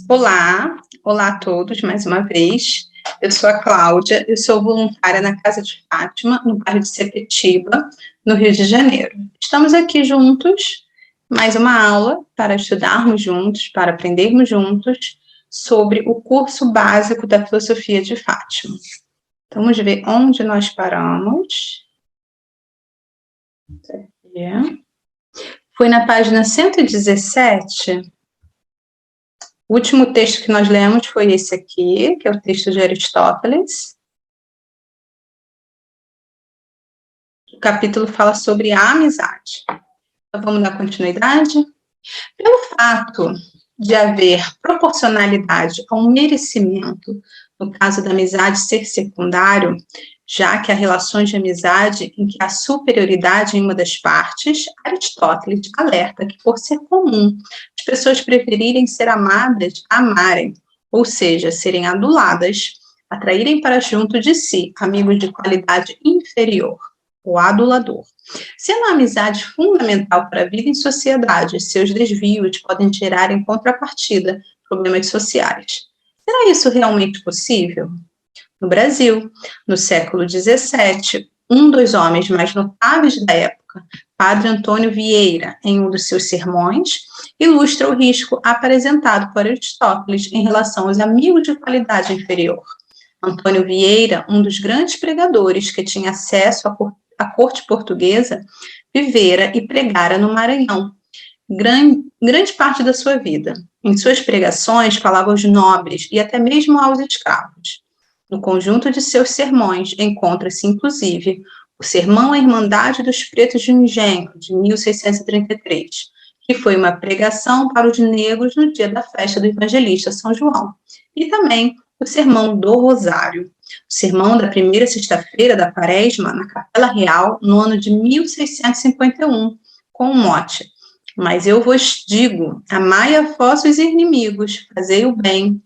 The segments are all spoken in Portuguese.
Olá a todos mais uma vez. Eu sou a Cláudia, eu sou voluntária na Casa de Fátima, no bairro de Sepetiba, no Rio de Janeiro. Estamos aqui juntos, mais uma aula para estudarmos juntos, para aprendermos juntos sobre o curso básico da filosofia de Fátima. Então, vamos ver onde nós paramos. Foi na página 117. O último texto que nós lemos foi esse aqui, que é o texto de Aristóteles. O capítulo fala sobre a amizade. Então, vamos dar continuidade? Pelo fato de haver proporcionalidade ao merecimento, no caso da amizade ser secundário, já que há relações de amizade em que há superioridade em uma das partes, Aristóteles alerta que, por ser comum as pessoas preferirem ser amadas a amarem, ou seja, serem aduladas, atraírem para junto de si amigos de qualidade inferior, o adulador. Sendo a amizade fundamental para a vida em sociedade, seus desvios podem gerar em contrapartida problemas sociais. Será isso realmente possível? No Brasil, no século XVII, um dos homens mais notáveis da época, Padre Antônio Vieira, em um dos seus sermões, ilustra o risco apresentado por Aristóteles em relação aos amigos de qualidade inferior. Antônio Vieira, um dos grandes pregadores que tinha acesso à corte portuguesa, vivera e pregara no Maranhão, grande parte da sua vida. Em suas pregações, falava aos nobres e até mesmo aos escravos. No conjunto de seus sermões encontra-se, inclusive, o Sermão à Irmandade dos Pretos de Engenho, de 1633, que foi uma pregação para os negros no dia da festa do evangelista São João, e também o Sermão do Rosário, o sermão da primeira sexta-feira da Quaresma, na Capela Real, no ano de 1651, com o mote: mas eu vos digo, amai a vossos inimigos, fazei o bem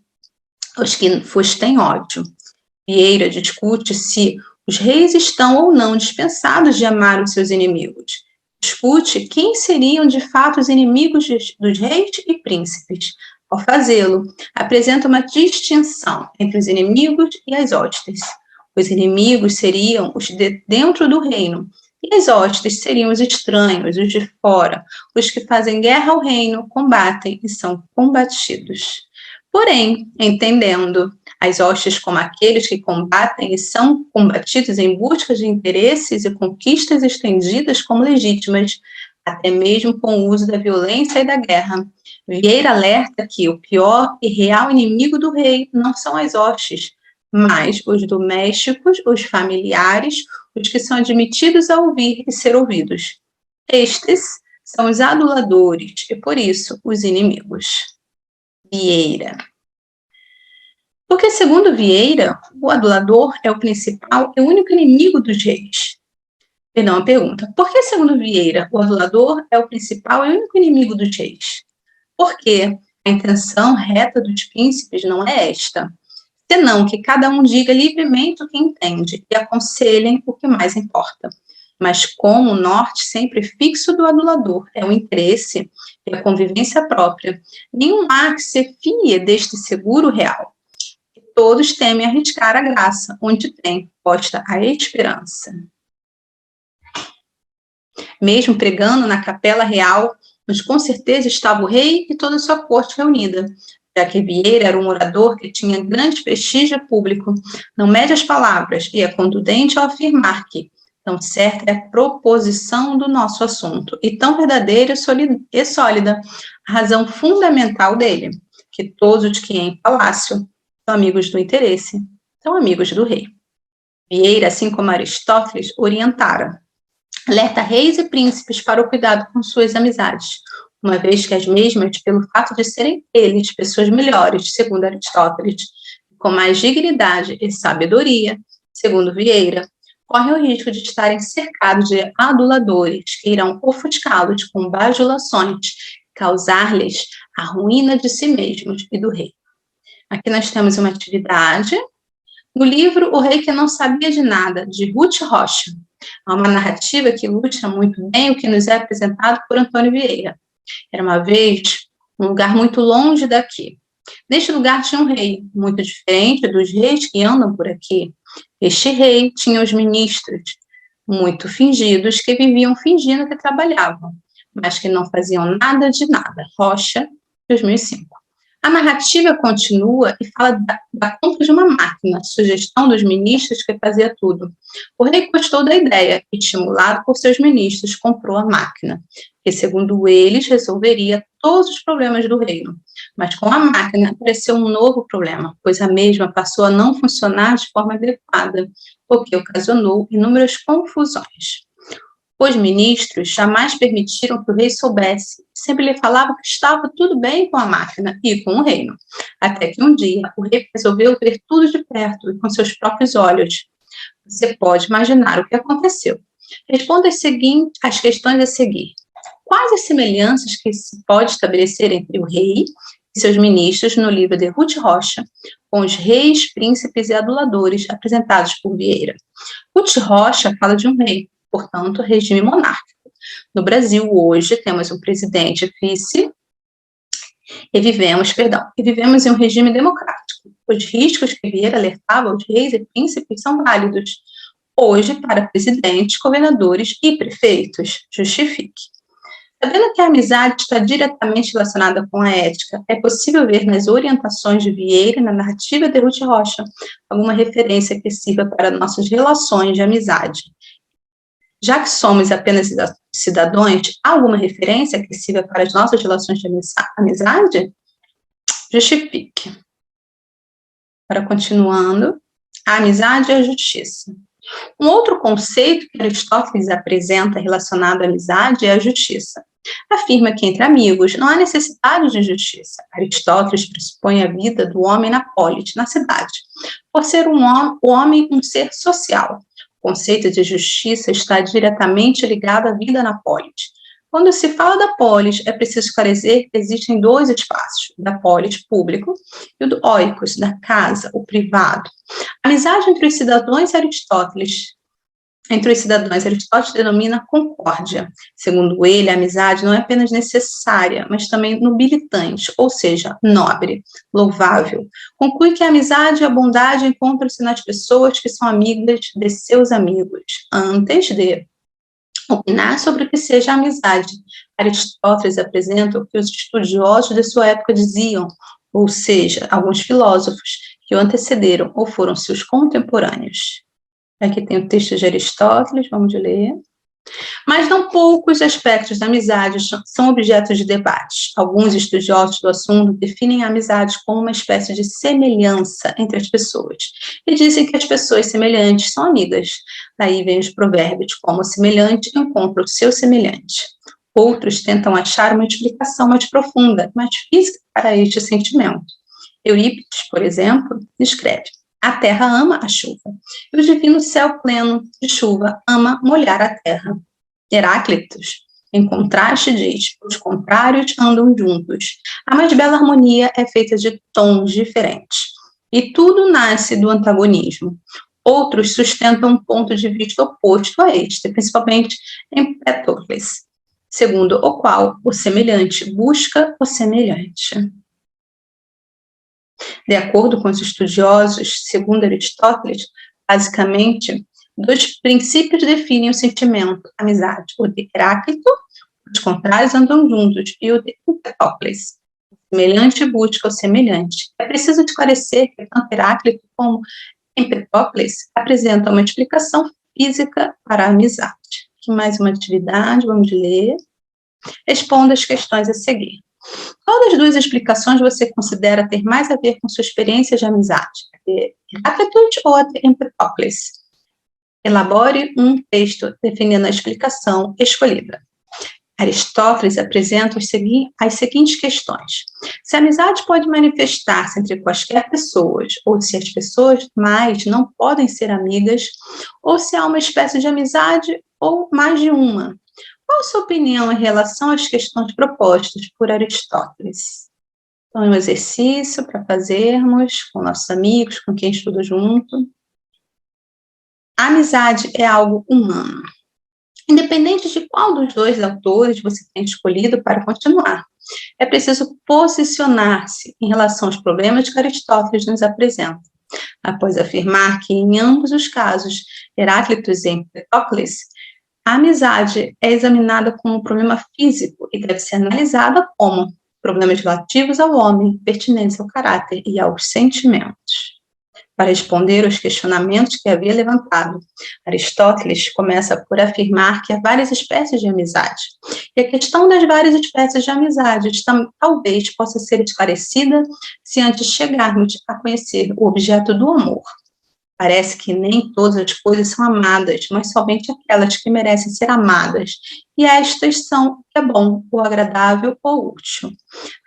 aos que vos têm ódio. Vieira discute se os reis estão ou não dispensados de amar os seus inimigos. Discute quem seriam de fato os inimigos dos reis e príncipes. Ao fazê-lo, apresenta uma distinção entre os inimigos e as hostes. Os inimigos seriam os de dentro do reino, e as hostes seriam os estranhos, os de fora, os que fazem guerra ao reino, combatem e são combatidos. Porém, entendendo as hostes como aqueles que combatem e são combatidos em busca de interesses e conquistas estendidas como legítimas, até mesmo com o uso da violência e da guerra, Vieira alerta que o pior e real inimigo do rei não são as hostes, mas os domésticos, os familiares, os que são admitidos a ouvir e ser ouvidos. Estes são os aduladores e, por isso, os inimigos. Vieira. Porque, segundo Vieira, o adulador é o principal e o único inimigo dos reis. Perdão, a pergunta. Por que, segundo Vieira, o adulador é o principal e o único inimigo dos reis? Porque a intenção reta dos príncipes não é esta, senão que cada um diga livremente o que entende e aconselhem o que mais importa. Mas como o norte sempre fixo do adulador é o interesse e a convivência própria, nenhum há que se fie deste seguro real. Todos temem arriscar a graça, onde tem posta a esperança. Mesmo pregando na Capela Real, onde com certeza estava o rei e toda a sua corte reunida, já que Vieira era um orador que tinha grande prestígio público, não mede as palavras e é contundente ao afirmar que tão certa é a proposição do nosso assunto e tão verdadeira e sólida a razão fundamental dele, que todos os que em palácio são amigos do interesse, são amigos do rei. Vieira, assim como Aristóteles, orientara, alerta reis e príncipes para o cuidado com suas amizades, uma vez que as mesmas, pelo fato de serem eles pessoas melhores, segundo Aristóteles, com mais dignidade e sabedoria, segundo Vieira, correm o risco de estarem cercados de aduladores que irão ofuscá-los com bajulações, causar-lhes a ruína de si mesmos e do rei. Aqui nós temos uma atividade. No livro O Rei que Não Sabia de Nada, de Ruth Rocha, há uma narrativa que ilustra muito bem o que nos é apresentado por Antônio Vieira. Era uma vez um lugar muito longe daqui. Neste lugar tinha um rei, muito diferente dos reis que andam por aqui. Este rei tinha os ministros, muito fingidos, que viviam fingindo que trabalhavam, mas que não faziam nada de nada. Rocha, 2005. A narrativa continua e fala da compra de uma máquina, sugestão dos ministros que fazia tudo. O rei gostou da ideia e, estimulado por seus ministros, comprou a máquina, que, segundo eles, resolveria todos os problemas do reino. Mas com a máquina apareceu um novo problema, pois a mesma passou a não funcionar de forma adequada, o que ocasionou inúmeras confusões. Os ministros jamais permitiram que o rei soubesse, sempre lhe falavam que estava tudo bem com a máquina e com o reino. Até que um dia o rei resolveu ver tudo de perto e com seus próprios olhos. Você pode imaginar o que aconteceu. Responda as questões a seguir. Quais as semelhanças que se pode estabelecer entre o rei e seus ministros no livro de Ruth Rocha, com os reis, príncipes e aduladores apresentados por Vieira? Ruth Rocha fala de um rei, portanto, regime monárquico. No Brasil, hoje, temos um presidente vice e vivemos em um regime democrático. Os riscos que Vieira alertava aos reis e príncipes são válidos. Hoje, para presidentes, governadores e prefeitos, justifique. Sabendo que a amizade está diretamente relacionada com a ética, é possível ver nas orientações de Vieira e na narrativa de Ruth Rocha alguma referência que sirva para nossas relações de amizade. Já que somos apenas cidadãos, há alguma referência que sirva para as nossas relações de amizade? Justifique. Para continuando, a amizade e a justiça. Um outro conceito que Aristóteles apresenta relacionado à amizade é a justiça. Afirma que entre amigos não há necessidade de justiça. Aristóteles pressupõe a vida do homem na polis, na cidade, por ser o homem um ser social. O conceito de justiça está diretamente ligado à vida na polis. Quando se fala da polis, é preciso esclarecer que existem dois espaços, o da polis público e o do oikos, da casa, o privado. A amizade entre os cidadãos Aristóteles denomina concórdia. Segundo ele, a amizade não é apenas necessária, mas também nobilitante, ou seja, nobre, louvável. Conclui que a amizade e a bondade encontram-se nas pessoas que são amigas de seus amigos. Antes de opinar sobre o que seja a amizade, Aristóteles apresenta o que os estudiosos de sua época diziam, ou seja, alguns filósofos que o antecederam ou foram seus contemporâneos. Aqui tem o texto de Aristóteles, vamos ler. Mas não poucos aspectos da amizade são objetos de debate. Alguns estudiosos do assunto definem a amizade como uma espécie de semelhança entre as pessoas e dizem que as pessoas semelhantes são amigas. Daí vem os provérbios, como o semelhante encontra o seu semelhante. Outros tentam achar uma explicação mais profunda, mais física para este sentimento. Eurípides, por exemplo, escreve: a terra ama a chuva, e o divino céu pleno de chuva ama molhar a terra. Heráclitos, em contraste, diz: os contrários andam juntos. A mais bela harmonia é feita de tons diferentes. E tudo nasce do antagonismo. Outros sustentam um ponto de vista oposto a este, principalmente Empédocles, segundo o qual o semelhante busca o semelhante. De acordo com os estudiosos, segundo Aristóteles, basicamente, dois princípios definem o sentimento, a amizade: o de Heráclito, os contrários andam juntos, e o de Empédocles, o semelhante busca o semelhante. É preciso esclarecer que tanto Heráclito como Empédocles apresentam uma explicação física para a amizade. Aqui mais uma atividade, vamos ler. Responda as questões a seguir. Qual das duas explicações você considera ter mais a ver com sua experiência de amizade? A de Heráclito ou a de Empédocles? Elabore um texto definindo a explicação escolhida. Aristóteles apresenta as seguintes questões. Se a amizade pode manifestar-se entre quaisquer pessoas, ou se as pessoas mais não podem ser amigas, ou se há uma espécie de amizade ou mais de uma. Qual a sua opinião em relação às questões propostas por Aristóteles? Então, é um exercício para fazermos com nossos amigos, com quem estuda junto. A amizade é algo humano. Independente de qual dos dois autores você tem escolhido para continuar. é preciso posicionar-se em relação aos problemas que Aristóteles nos apresenta. Após afirmar que, em ambos os casos, Heráclito e Empedocles, a amizade é examinada como um problema físico e deve ser analisada como problemas relativos ao homem, pertinentes ao caráter e aos sentimentos. Para responder aos questionamentos que havia levantado, Aristóteles começa por afirmar que há várias espécies de amizade. E a questão das várias espécies de amizade talvez possa ser esclarecida se antes chegarmos a conhecer o objeto do amor. Parece que nem todas as coisas são amadas, mas somente aquelas que merecem ser amadas. E estas são o que é bom, o agradável ou útil.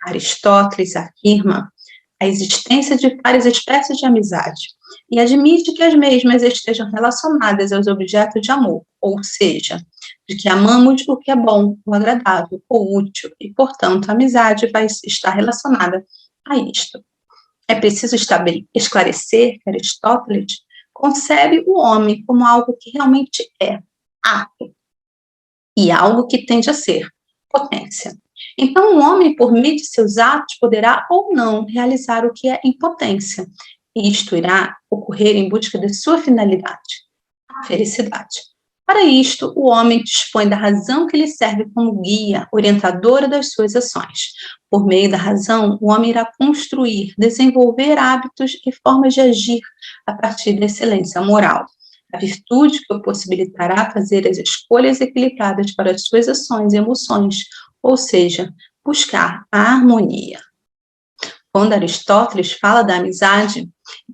Aristóteles afirma a existência de várias espécies de amizade e admite que as mesmas estejam relacionadas aos objetos de amor, ou seja, de que amamos o que é bom, o agradável ou útil, e, portanto, a amizade vai estar relacionada a isto. É preciso esclarecer que Aristóteles concebe o homem como algo que realmente é, ato, e algo que tende a ser, potência. Então, o homem, por meio de seus atos, poderá ou não realizar o que é impotência, e isto irá ocorrer em busca de sua finalidade, a felicidade. Para isto, o homem dispõe da razão que lhe serve como guia, orientadora das suas ações. Por meio da razão, o homem irá construir, desenvolver hábitos e formas de agir a partir da excelência moral. A virtude que o possibilitará fazer as escolhas equilibradas para as suas ações e emoções, ou seja, buscar a harmonia. Quando Aristóteles fala da amizade,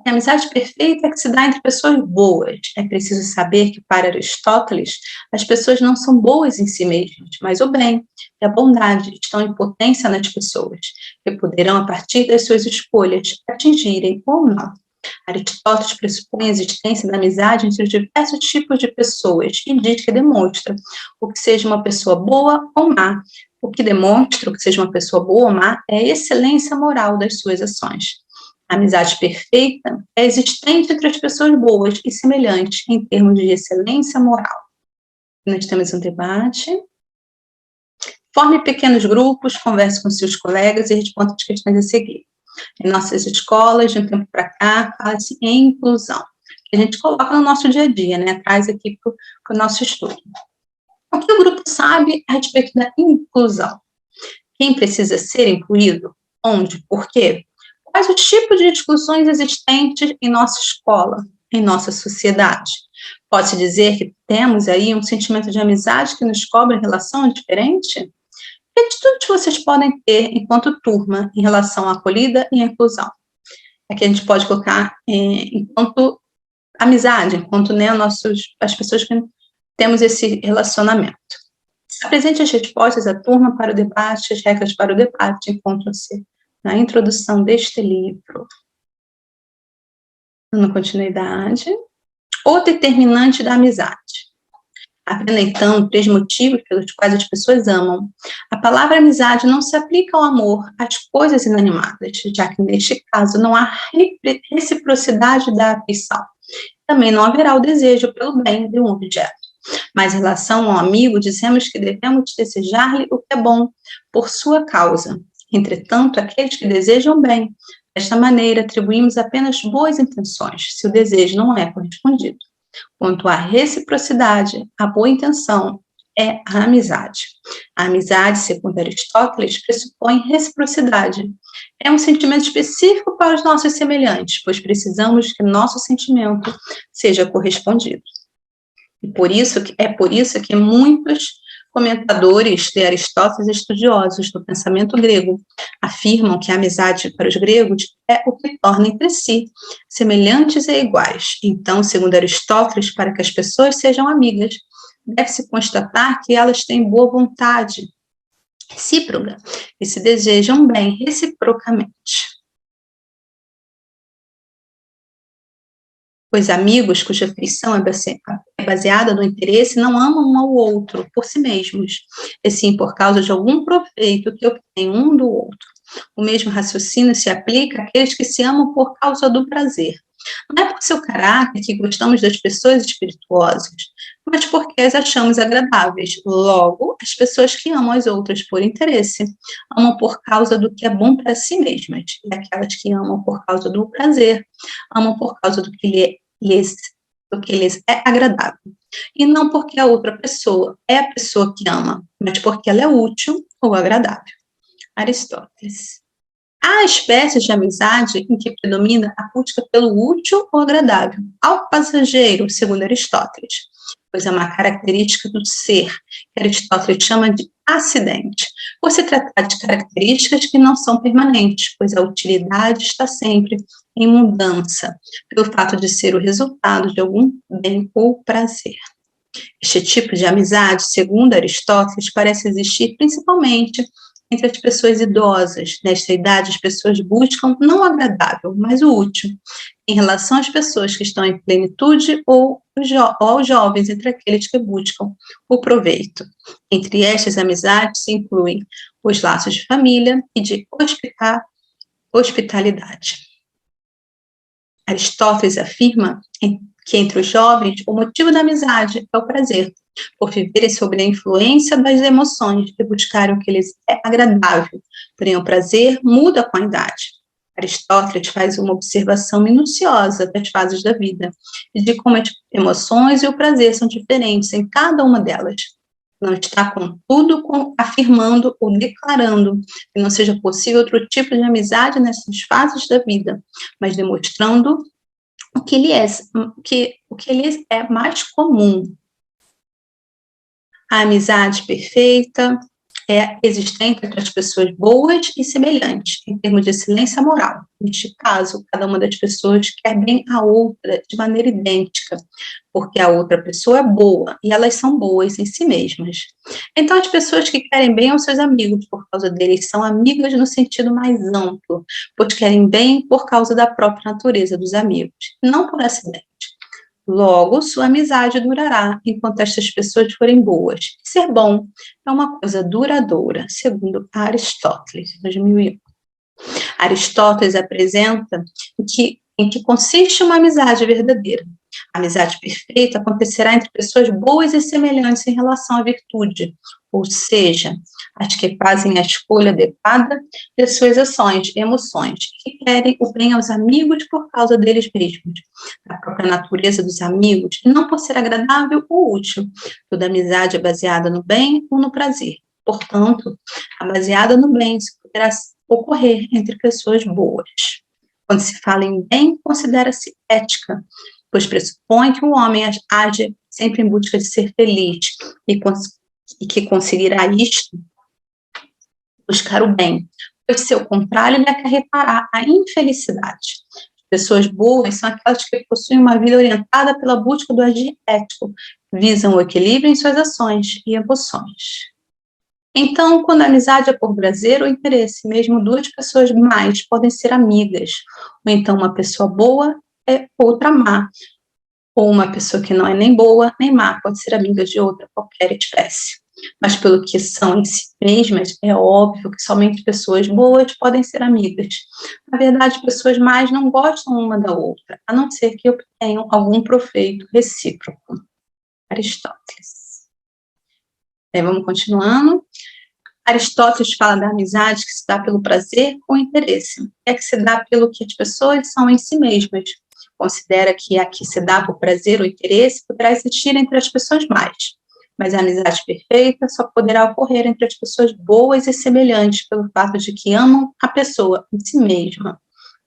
a amizade perfeita é que se dá entre pessoas boas. É preciso saber que, para Aristóteles, as pessoas não são boas em si mesmas, mas o bem e a bondade estão em potência nas pessoas, que poderão, a partir das suas escolhas, atingirem ou não. Aristóteles pressupõe a existência da amizade entre os diversos tipos de pessoas e diz que demonstra o que seja uma pessoa boa ou má. O que demonstra que seja uma pessoa boa ou má é a excelência moral das suas ações. A amizade perfeita é existente entre as pessoas boas e semelhantes em termos de excelência moral. Nós temos um debate. Forme pequenos grupos, converse com seus colegas e responda as questões a seguir. Em nossas escolas, de um tempo para cá, fala-se em inclusão, que a gente coloca no nosso dia a dia, né? Traz aqui para o nosso estudo. O que o grupo sabe a respeito da inclusão? Quem precisa ser incluído? Onde? Por quê? Quais os tipos de discussões existentes em nossa escola, em nossa sociedade? Pode-se dizer que temos aí um sentimento de amizade que nos cobra em relação diferente? Que atitudes vocês podem ter enquanto turma em relação à acolhida e à inclusão? Aqui a gente pode colocar enquanto amizade, enquanto né, as pessoas que temos esse relacionamento. Apresente as respostas à turma para o debate, as regras para o debate encontram-se na introdução deste livro. Dando continuidade. O determinante da amizade. Havendo, então, 3 motivos pelos quais as pessoas amam, a palavra amizade não se aplica ao amor, às coisas inanimadas, já que, neste caso, não há reciprocidade da afeição. Também não haverá o desejo pelo bem de um objeto. Mas, em relação ao amigo, dizemos que devemos desejar-lhe o que é bom, por sua causa. Entretanto, aqueles que desejam bem, desta maneira, atribuímos apenas boas intenções, se o desejo não é correspondido. Quanto à reciprocidade, a boa intenção é a amizade. A amizade, segundo Aristóteles, pressupõe reciprocidade. É um sentimento específico para os nossos semelhantes, pois precisamos que nosso sentimento seja correspondido. E por isso que muitos comentadores de Aristóteles, estudiosos do pensamento grego, afirmam que a amizade para os gregos é o que torna entre si semelhantes e iguais. Então, segundo Aristóteles, para que as pessoas sejam amigas, deve-se constatar que elas têm boa vontade recíproca e se desejam bem reciprocamente. Pois amigos cuja afeição é baseada no interesse não amam um ao outro por si mesmos, e sim por causa de algum proveito que obtêm um do outro. O mesmo raciocínio se aplica àqueles que se amam por causa do prazer. Não é por seu caráter que gostamos das pessoas espirituosas, mas porque as achamos agradáveis. Logo, as pessoas que amam as outras por interesse, amam por causa do que é bom para si mesmas, e aquelas que amam por causa do prazer, amam por causa do que lhes é agradável. E não porque a outra pessoa é a pessoa que ama, mas porque ela é útil ou agradável. Aristóteles. Há espécies de amizade em que predomina a busca pelo útil ou agradável, ao passageiro, segundo Aristóteles, pois é uma característica do ser, que Aristóteles chama de acidente, por se tratar de características que não são permanentes, pois a utilidade está sempre em mudança, pelo fato de ser o resultado de algum bem ou prazer. Este tipo de amizade, segundo Aristóteles, parece existir principalmente entre as pessoas idosas. Nesta idade, as pessoas buscam não o agradável, mas o útil. Em relação às pessoas que estão em plenitude ou aos jovens, entre aqueles que buscam o proveito. Entre estas amizades se incluem os laços de família e de hospitalidade. Aristóteles afirma que entre os jovens o motivo da amizade é o prazer, por viverem sob a influência das emoções e buscarem o que lhes é agradável, porém o prazer muda com a idade. Aristóteles faz uma observação minuciosa das fases da vida e de como as emoções e o prazer são diferentes em cada uma delas. Não está, contudo, afirmando ou declarando que não seja possível outro tipo de amizade nessas fases da vida, mas demonstrando o que lhe é mais comum. A amizade perfeita é existente entre as pessoas boas e semelhantes, em termos de excelência moral. Neste caso, cada uma das pessoas quer bem a outra de maneira idêntica, porque a outra pessoa é boa e elas são boas em si mesmas. Então, as pessoas que querem bem aos seus amigos por causa deles são amigas no sentido mais amplo, pois querem bem por causa da própria natureza dos amigos, não por acidente. Logo, sua amizade durará enquanto estas pessoas forem boas. Ser bom é uma coisa duradoura, segundo Aristóteles, 2001. Aristóteles apresenta em que consiste uma amizade verdadeira. A amizade perfeita acontecerá entre pessoas boas e semelhantes em relação à virtude, ou seja, as que fazem a escolha adequada de suas ações e emoções, que querem o bem aos amigos por causa deles mesmos, da própria natureza dos amigos, e não por ser agradável ou útil. Toda amizade é baseada no bem ou no prazer. Portanto, a baseada no bem se poderá ocorrer entre pessoas boas. Quando se fala em bem, considera-se ética, pois pressupõe que o homem age sempre em busca de ser feliz e que conseguirá isto, buscar o bem, pois seu contrário lhe acarretará a infelicidade. Pessoas boas são aquelas que possuem uma vida orientada pela busca do agir ético, visam o equilíbrio em suas ações e emoções. Então, quando a amizade é por prazer ou interesse, mesmo duas pessoas mais podem ser amigas, ou então uma pessoa boa é outra má, ou uma pessoa que não é nem boa nem má pode ser amiga de outra qualquer espécie. Mas pelo que são em si mesmas, é óbvio que somente pessoas boas podem ser amigas. Na verdade, pessoas mais não gostam uma da outra, a não ser que obtenham algum proveito recíproco. Aristóteles. Vamos continuando. Aristóteles fala da amizade que se dá pelo prazer ou interesse, é que se dá pelo que as pessoas são em si mesmas. Considera que a que se dá por prazer ou interesse poderá existir entre as pessoas mais, mas a amizade perfeita só poderá ocorrer entre as pessoas boas e semelhantes pelo fato de que amam a pessoa em si mesma.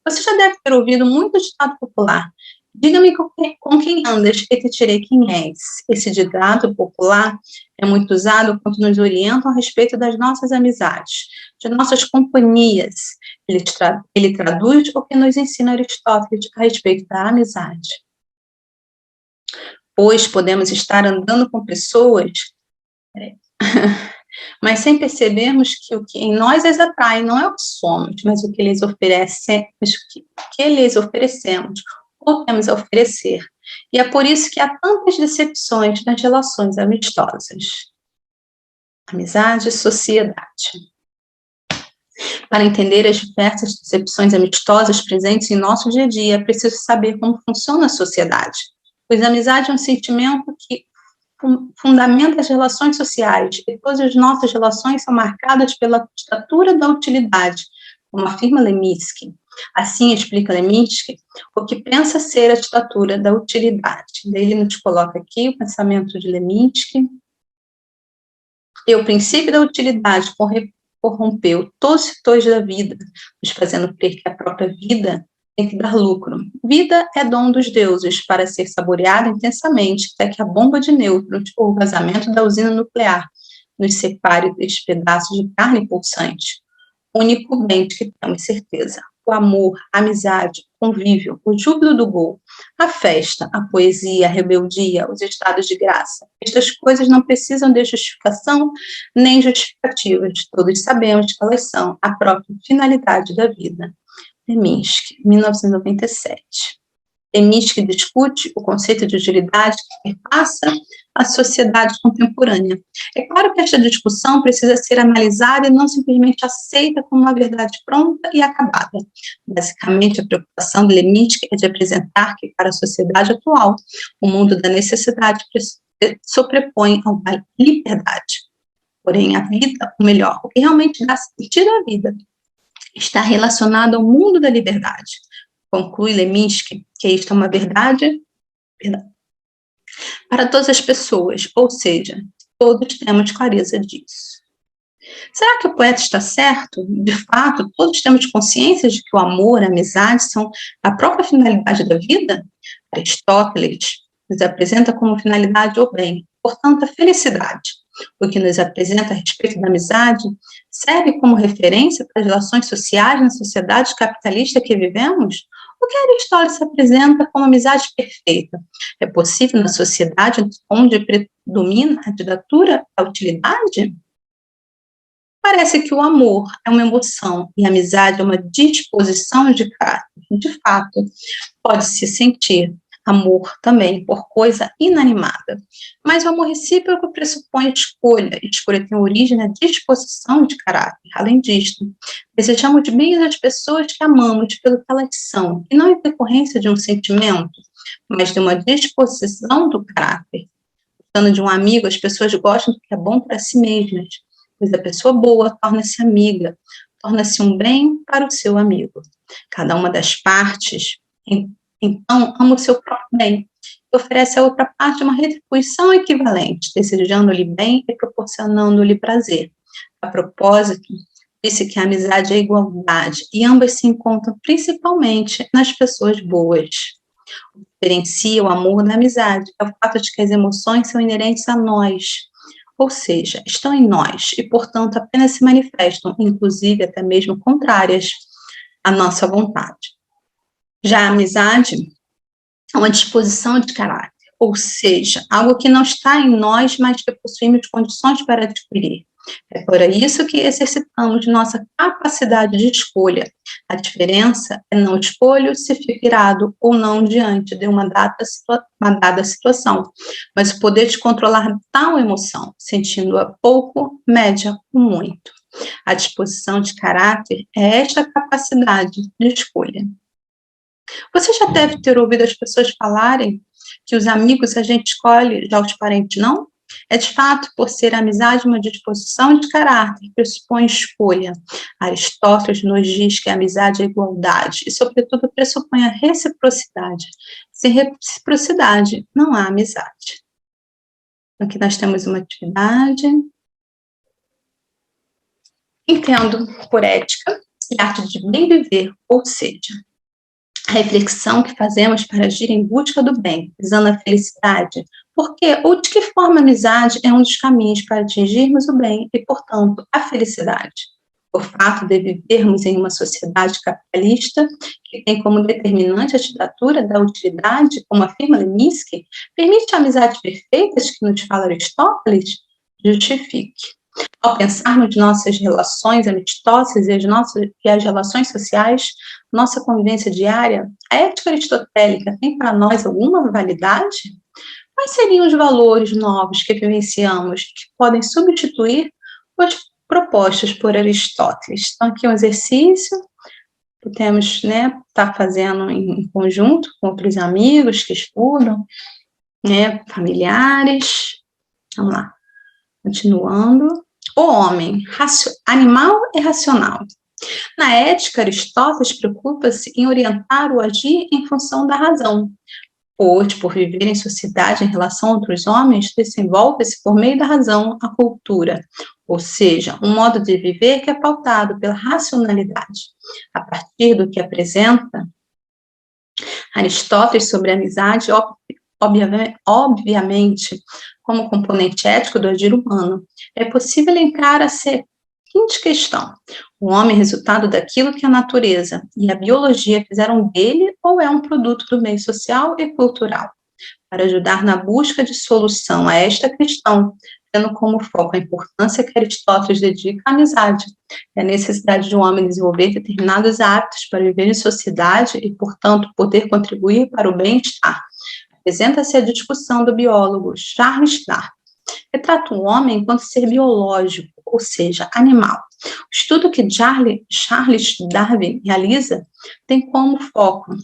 Você já deve ter ouvido muito ditado popular. Diga-me com quem andas e te direi quem és. Esse ditado popular é muito usado quando nos orientam a respeito das nossas amizades, de nossas companhias. Ele traduz o que nos ensina Aristóteles a respeito da amizade. Pois podemos estar andando com pessoas, mas sem percebermos que o que em nós as atrai não é o que somos, mas o que lhes oferecemos ou temos a oferecer. E é por isso que há tantas decepções nas relações amistosas. Amizade e sociedade. Para entender as diversas decepções amistosas presentes em nosso dia a dia, é preciso saber como funciona a sociedade. Pois a amizade é um sentimento que fundamenta as relações sociais, e todas as nossas relações são marcadas pela estatura da utilidade, como afirma Leminski. Assim, explica Leminski, o que pensa ser a estatura da utilidade. Ele nos coloca aqui o pensamento de Leminski. E o princípio da utilidade corrompeu todos os setores da vida, nos fazendo crer que a própria vida tem que dar lucro. Vida é dom dos deuses para ser saboreada intensamente, até que a bomba de nêutrons ou o vazamento da usina nuclear nos separe desses pedaços de carne pulsante. Único bem de que temos certeza. O amor, a amizade, o convívio, o júbilo do gol, a festa, a poesia, a rebeldia, os estados de graça. Estas coisas não precisam de justificação nem justificativas. Todos sabemos que elas são a própria finalidade da vida. Leminski, 1997. Leminski discute o conceito de utilidade que perpassa a sociedade contemporânea. É claro que esta discussão precisa ser analisada e não simplesmente aceita como uma verdade pronta e acabada. Basicamente, a preocupação de Leminski é de apresentar que, para a sociedade atual, o mundo da necessidade sobrepõe ao da liberdade. Porém, a vida, ou melhor, o que realmente dá sentido à vida, está relacionado ao mundo da liberdade. Conclui Leminski que isto é uma verdade para todas as pessoas, ou seja, todos temos clareza disso. Será que o poeta está certo? De fato, todos temos consciência de que o amor, a amizade são a própria finalidade da vida? Aristóteles nos apresenta como finalidade o bem, portanto, a felicidade. O que nos apresenta a respeito da amizade serve como referência para as relações sociais na sociedade capitalista que vivemos? O que Aristóteles apresenta como amizade perfeita? É possível na sociedade onde predomina a ditatura da utilidade? Parece que o amor é uma emoção e a amizade é uma disposição de caráter. De fato, pode-se sentir amor também por coisa inanimada. Mas o amor recíproco pressupõe escolha. Escolha tem origem na disposição de caráter. Além disto, desejamos bem das pessoas que amamos pelo que elas são, e não em decorrência de um sentimento, mas de uma disposição do caráter. Falando de um amigo, as pessoas gostam do que é bom para si mesmas, pois a pessoa boa torna-se amiga, torna-se um bem para o seu amigo. Cada uma das partes então, ama o seu próprio bem e oferece à outra parte uma retribuição equivalente, desejando-lhe bem e proporcionando-lhe prazer. A propósito, disse que a amizade é igualdade e ambas se encontram principalmente nas pessoas boas. O que diferencia o amor da amizade é o fato de que as emoções são inerentes a nós, ou seja, estão em nós e, portanto, apenas se manifestam, inclusive até mesmo contrárias à nossa vontade. Já a amizade é uma disposição de caráter, ou seja, algo que não está em nós, mas que possuímos condições para adquirir. É por isso que exercitamos nossa capacidade de escolha. A diferença é não escolho se fico irado ou não diante de uma dada situação, mas o poder de controlar tal emoção, sentindo-a pouco, média ou muito. A disposição de caráter é esta capacidade de escolha. Você já deve ter ouvido as pessoas falarem que os amigos a gente escolhe, já os parentes não? É de fato por ser a amizade uma disposição de caráter, pressupõe escolha. Aristóteles nos diz que a amizade é igualdade e, sobretudo, pressupõe a reciprocidade. Sem reciprocidade, não há amizade. Aqui nós temos uma atividade. Entendo por ética e arte de bem viver, ou seja, a reflexão que fazemos para agir em busca do bem, visando a felicidade. Por quê? Ou de que forma a amizade é um dos caminhos para atingirmos o bem e, portanto, a felicidade. O fato de vivermos em uma sociedade capitalista que tem como determinante a ditadura da utilidade, como afirma Leminski, permite a amizade perfeita de que nos fala Aristóteles? Justifique. Ao pensarmos nossas relações amistosas e as relações sociais, nossa convivência diária, a ética aristotélica tem para nós alguma validade? Quais seriam os valores novos que vivenciamos que podem substituir os propostos por Aristóteles? Então, aqui um exercício, podemos estar fazendo em conjunto com outros amigos que estudam, familiares. Vamos lá. Continuando. O homem, animal e racional. Na ética, Aristóteles preocupa-se em orientar o agir em função da razão, pois, por viver em sociedade em relação a outros homens, desenvolve-se por meio da razão a cultura, ou seja, um modo de viver que é pautado pela racionalidade. A partir do que apresenta Aristóteles sobre a amizade, obviamente, como componente ético do agir humano, é possível elencar a seguinte questão: o homem é resultado daquilo que a natureza e a biologia fizeram dele ou é um produto do meio social e cultural? Para ajudar na busca de solução a esta questão, tendo como foco a importância que Aristóteles dedica à amizade e a necessidade de um homem desenvolver determinados hábitos para viver em sociedade e, portanto, poder contribuir para o bem-estar. Apresenta-se a discussão do biólogo Charles Darwin. Retrata o homem enquanto ser biológico, ou seja, animal. O estudo que Charles Darwin realiza tem como foco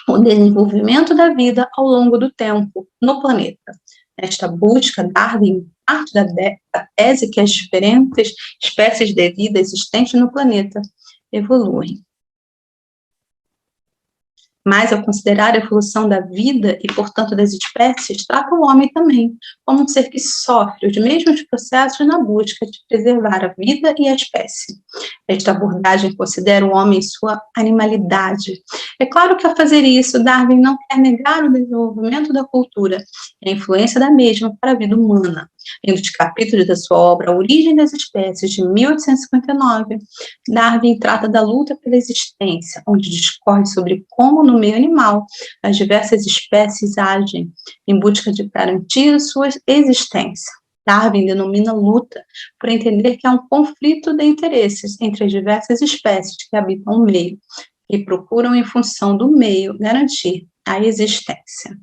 o desenvolvimento da vida ao longo do tempo no planeta. Nesta busca, Darwin parte da tese que as diferentes espécies de vida existentes no planeta evoluem. Mas, ao considerar a evolução da vida e, portanto, das espécies, trata o homem também como um ser que sofre os mesmos processos na busca de preservar a vida e a espécie. Esta abordagem considera o homem em sua animalidade. É claro que, ao fazer isso, Darwin não quer negar o desenvolvimento da cultura e a influência da mesma para a vida humana. Em um dos capítulos da sua obra A Origem das Espécies, de 1859, Darwin trata da luta pela existência, onde discorre sobre como, no meio animal, as diversas espécies agem em busca de garantir sua existência. Darwin denomina luta por entender que há um conflito de interesses entre as diversas espécies que habitam o meio e procuram, em função do meio, garantir a existência.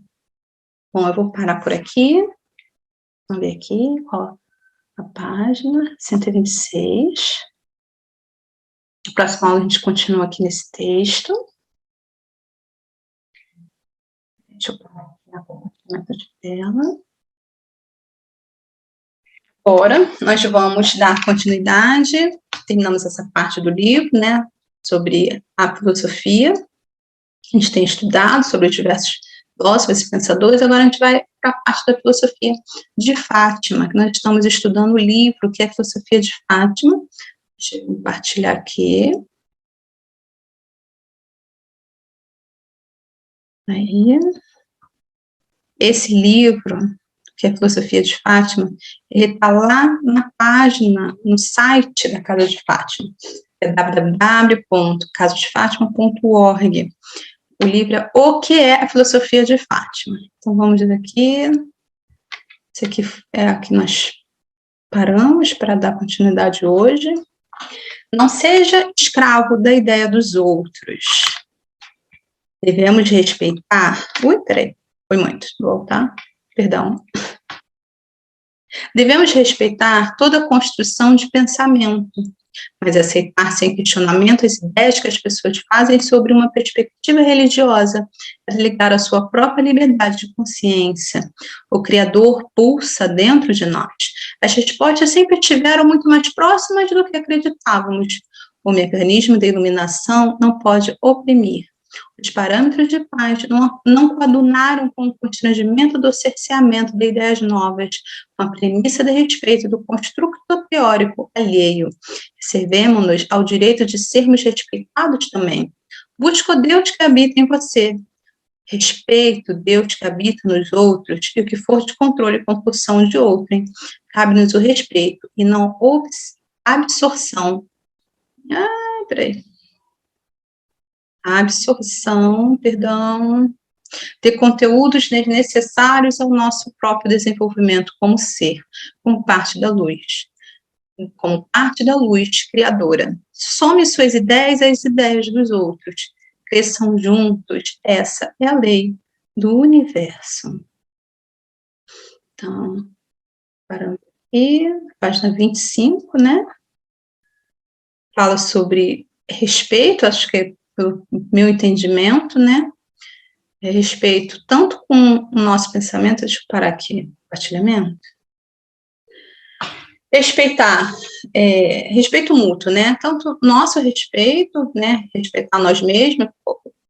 Bom, eu vou parar por aqui. Vamos ver aqui qual a página, 126. Na próxima aula a gente continua aqui nesse texto. Deixa eu parar aqui na compartilhamento de tela. Agora, nós vamos dar continuidade, terminamos essa parte do livro, né, sobre a filosofia. A gente tem estudado sobre os diversos filósofos e pensadores, agora a gente vai para a parte da filosofia de Fátima, que nós estamos estudando o livro que é a Filosofia de Fátima. Deixa eu compartilhar aqui. Aí. Esse livro, que é a Filosofia de Fátima, ele está lá na página, no site da Casa de Fátima, é www.casadefatima.org. O livro é O que é a Filosofia de Fátima. Então, vamos ver aqui. Esse aqui é a que nós paramos para dar continuidade hoje. Não seja escravo da ideia dos outros. Devemos respeitar... peraí, foi muito. Vou voltar. Perdão. Devemos respeitar toda a construção de pensamento, mas aceitar sem questionamento as ideias que as pessoas fazem sobre uma perspectiva religiosa, é ligar a sua própria liberdade de consciência. O Criador pulsa dentro de nós. As respostas sempre estiveram muito mais próximas do que acreditávamos. O mecanismo da iluminação não pode oprimir. Os parâmetros de paz não coadunaram com o constrangimento do cerceamento de ideias novas, com a premissa de respeito do construto teórico alheio. Reservemo-nos ao direito de sermos respeitados também. Busca o Deus que habita em você. Respeito o Deus que habita nos outros, e o que for de controle e compulsão de outrem. Cabe-nos o respeito, e não absorção. Peraí. A absorção, de conteúdos necessários ao nosso próprio desenvolvimento como ser, como parte da luz criadora. Some suas ideias às ideias dos outros, cresçam juntos, essa é a lei do universo. Então, parando aqui, página 25, né? Fala sobre respeito, acho que é pelo meu entendimento, né, respeito tanto com o nosso pensamento, deixa eu parar aqui, compartilhamento, Respeitar, respeito mútuo, né? Tanto nosso respeito, né? Respeitar nós mesmos,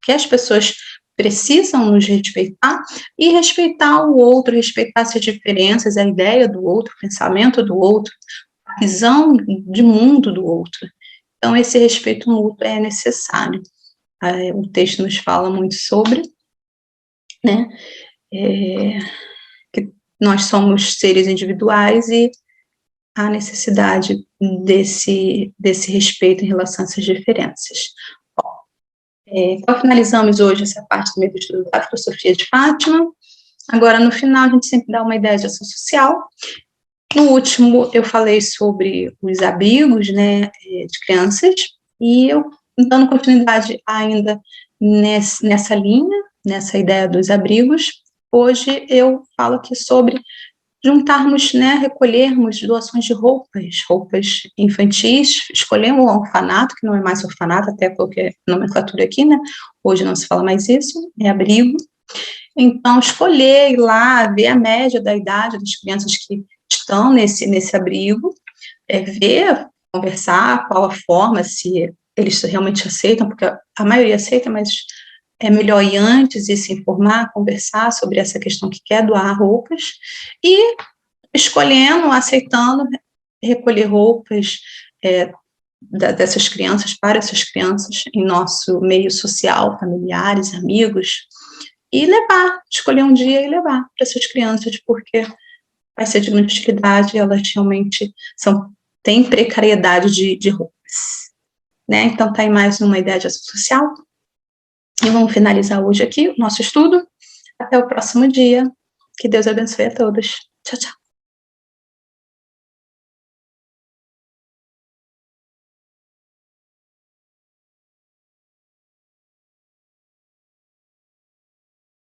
que as pessoas precisam nos respeitar, e respeitar o outro, respeitar essas diferenças, a ideia do outro, o pensamento do outro, a visão de mundo do outro. Então, esse respeito mútuo é necessário. O texto nos fala muito sobre, né? Que nós somos seres individuais e há necessidade desse respeito em relação a essas diferenças. Então, finalizamos hoje essa parte do meu estudo da filosofia de Fátima. Agora, no final, a gente sempre dá uma ideia de ação social. No último, eu falei sobre os abrigos, né, de crianças, e eu, dando continuidade ainda nessa linha, nessa ideia dos abrigos, hoje eu falo aqui sobre juntarmos, né, recolhermos doações de roupas infantis, escolhemos um orfanato, que não é mais orfanato, até qualquer nomenclatura aqui, né, hoje não se fala mais isso, é abrigo. Então, escolher, ir lá, ver a média da idade das crianças que estão nesse abrigo, ver, conversar, qual a forma, se eles realmente aceitam, porque a maioria aceita, mas é melhor ir antes e se informar, conversar sobre essa questão que quer doar roupas, e escolhendo, aceitando, recolher roupas dessas crianças, para essas crianças, em nosso meio social, familiares, amigos, e levar, escolher um dia e levar para essas crianças, porque vai ser de muita utilidade, elas realmente têm precariedade de roupas. Né? Então, está aí mais uma ideia de ação social. E vamos finalizar hoje aqui o nosso estudo. Até o próximo dia. Que Deus abençoe a todos. Tchau, tchau.